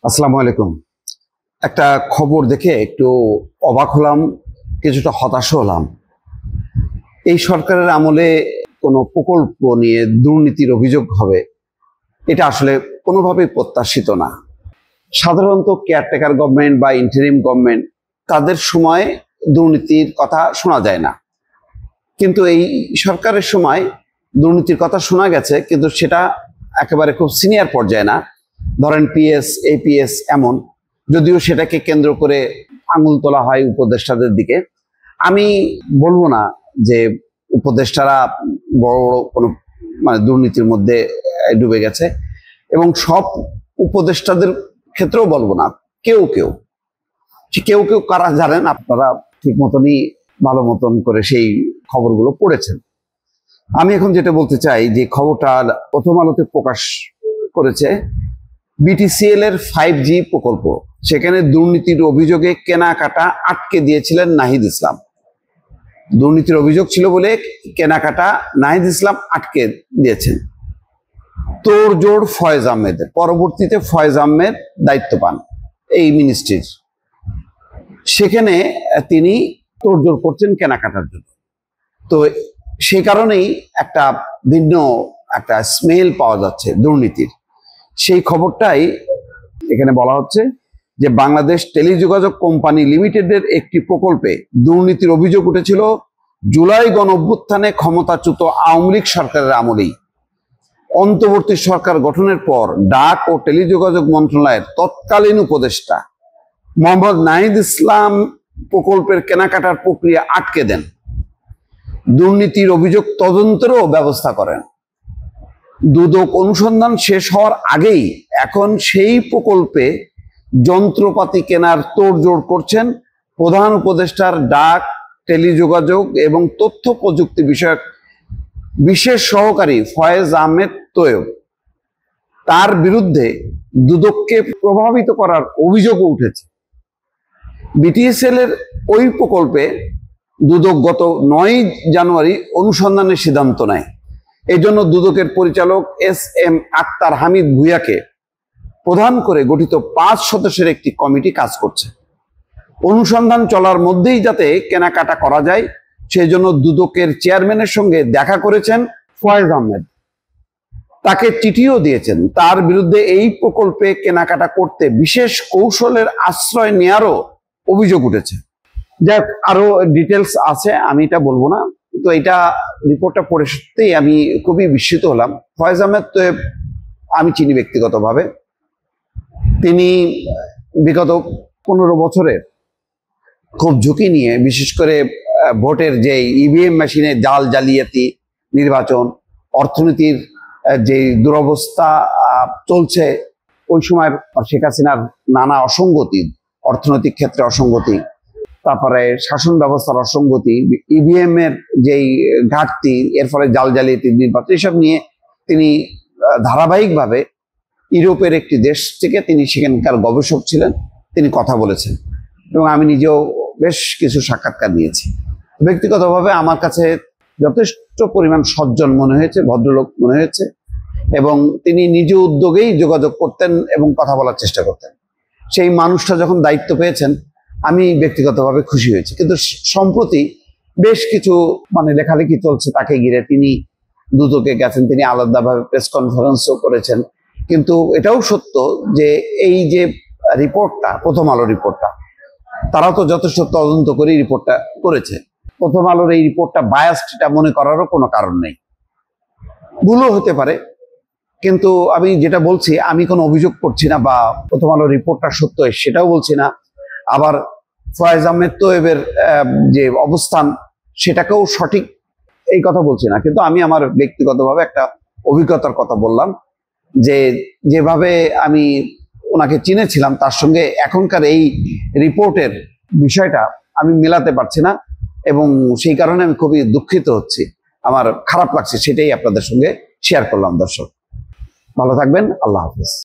আসসালামু আলাইকুম। একটা খবর দেখে একটু অবাক হলাম, কিছুটা হতাশ হলাম। এই সরকারের আমলে কোনো প্রকল্প নিয়ে দুর্নীতির অভিযোগ হবে, এটা আসলে কোনোভাবেই প্রত্যাশিত না। সাধারণত কেয়ারটেকার গভর্নমেন্ট বা ইন্টারিম গভর্নমেন্ট, তাদের সময় দুর্নীতির কথা শোনা যায় না, কিন্তু এই সরকারের সময় দুর্নীতির কথা শোনা গেছে, কিন্তু সেটা একেবারে খুব সিনিয়র পর্যায়ে না। ধরেন পিএস, এপিএস এমন, যদিও সেটাকে কেন্দ্র করে আঙুল তোলা হয় উপদেষ্টাদের দিকে। আমি বলবো না যে উপদেষ্টারা বড় বড় কোনো দুর্নীতির মধ্যে ডুবে গেছে, এবং সব উপদেষ্টাদের ক্ষেত্রেও বলবো না। কেউ কেউ কেউ কেউ কারা জানেন, আপনারা ঠিক মতনই ভালো মতন করে সেই খবরগুলো পড়েছেন। আমি এখন যেটা বলতে চাই, যে খবরটা প্রথম আলোতে প্রকাশ করেছে, বিটিসিএল এর 5G প্রকল্প, সেখানে দুর্নীতির অভিযোগে কেনাকাটা আটকে দিয়েছিলেন নাহিদ ইসলাম। দুর্নীতির অভিযোগ ছিল বলে কেনাকাটা নাহিদ ইসলাম আটকে দিয়েছেন। তোড়জোড় ফয়েজ আহমেদের, পরবর্তীতে ফয়েজ আহমেদ দায়িত্ব পান এই মিনিস্ট্রির। সেখানে তিনি তোড়জোড় করছেন কেনাকাটার জন্য। তো সেই কারণেই একটা ভিন্ন একটা স্মেল পাওয়া যাচ্ছে দুর্নীতির। সেই খবরটাই এখানে বলা হচ্ছে যে বাংলাদেশ টেলিযোগাযোগ কোম্পানি লিমিটেডের একটি প্রকল্পে দুর্নীতির অভিযোগ উঠেছিল জুলাই গণঅভ্যুত্থানে ক্ষমতাচ্যুত আওয়ামী লীগ সরকারের আমলেই। অন্তর্বর্তী সরকার গঠনের পর ডাক ও টেলিযোগাযোগ মন্ত্রণালয়ের তৎকালীন উপদেষ্টা মোহাম্মদ নাহিদ ইসলাম প্রকল্পের কেনাকাটার প্রক্রিয়া আটকে দেন, দুর্নীতির অভিযোগ তদন্তেরও ব্যবস্থা করেন। দুদক অনুসন্ধান শেষ হওয়ার আগেই এখন সেই প্রকল্পে যন্ত্রপাতি কেনার তোড়জোড় করছেন প্রধান উপদেষ্টার ডাক, টেলিযোগাযোগ এবং তথ্য প্রযুক্তি বিষয়ক বিশেষ সহকারী ফয়েজ আহমেদ তোয়েব। তার বিরুদ্ধে দুদককে প্রভাবিত করার অভিযোগও উঠেছে। বিটিএসএল এর ওই প্রকল্পে দুদক গত 9 জানুয়ারি অনুসন্ধানের সিদ্ধান্ত নেয়। এই জন্য দুদকের পরিচালক SM আক্তার হামিদ ভুঁইয়াকে প্রধান করে গঠিত 5 সদস্যের একটি কমিটি কাজ করছে। অনুসন্ধান চলার মধ্যেই যাতে কেনাকাটা করা যায়, সেই জন্য দুদকের চেয়ারম্যানের সঙ্গে দেখা করেছেন ফয়েজ আহমেদ, তাকে চিঠিও দিয়েছেন। তার বিরুদ্ধে এই প্রকল্পে কেনাকাটা করতে বিশেষ কৌশলের আশ্রয় নেওয়ারও অভিযোগ উঠেছে। যাক, আরো ডিটেলস আছে, আমি এটা বলবো না। তো এটা রিপোর্টটা পড়ে সত্যিই আমি খুবই বিস্মিত হলাম। ফয়েজ আহমেদ তো আমি চিনি ব্যক্তিগতভাবে। তিনি বিগত 15 বছরে খুব ঝুঁকি নিয়ে, বিশেষ করে ভোটের যে ইভিএম মেশিনে জাল জালিয়াতি, নির্বাচন, অর্থনীতির যে দুরবস্থা চলছে, ওই সময় শেখ হাসিনার নানা অসঙ্গতি, অর্থনৈতিক ক্ষেত্রে অসঙ্গতি, তারপরে শাসন ব্যবস্থার অসঙ্গতি, ইভিএম এর যেই ঘাটতি, এর ফলে জাল জালিয়াতি, নির্বাচন, এসব নিয়ে তিনি ধারাবাহিকভাবে ইউরোপের একটি দেশ থেকে, তিনি সেখানকার গবেষক ছিলেন, তিনি কথা বলেছেন, এবং আমি নিজেও বেশ কিছু সাক্ষাৎকার নিয়েছি। ব্যক্তিগতভাবে আমার কাছে যথেষ্ট পরিমাণ সজ্জন মনে হয়েছে, ভদ্রলোক মনে হয়েছে, এবং তিনি নিজ উদ্যোগেই যোগাযোগ করতেন এবং কথা বলার চেষ্টা করতেন। সেই মানুষটা যখন দায়িত্ব পেয়েছেন, আমি ব্যক্তিগতভাবে খুশি হয়েছি। কিন্তু সম্প্রতি বেশ কিছু লেখালেখি চলছে তাকে ঘিরে। তিনি দুদকে গেছেন, তিনি আলাদাভাবে প্রেস কনফারেন্সও করেছেন। কিন্তু এটাও সত্য যে এই যে রিপোর্টটা, প্রথম আলো রিপোর্টটা, তারা তো যথেষ্ট তদন্ত করে রিপোর্টটা করেছে। প্রথম আলোর এই রিপোর্টটা বায়াসড, এটা মনে করারও কোনো কারণ নেই। ভুলও হতে পারে, কিন্তু আমি যেটা বলছি, আমি কোনো অভিযোগ করছি না বা প্রথম আলোর রিপোর্টটা সত্য সেটাও বলছি না। আবার ফয়েজ আহমেদ তোয়েবের যে অবস্থান, সেটাকেও সঠিক এই কথা বলছি না। কিন্তু আমি আমার ব্যক্তিগতভাবে একটা অভিজ্ঞতার কথা বললাম, যে যেভাবে আমি ওনাকে চিনেছিলাম, তার সঙ্গে এখনকার এই রিপোর্টের বিষয়টা আমি মেলাতে পারছি না, এবং সেই কারণে আমি খুবই দুঃখিত হচ্ছি, আমার খারাপ লাগছে। সেটাই আপনাদের সঙ্গে শেয়ার করলাম। দর্শক ভালো থাকবেন, আল্লাহ হাফেজ।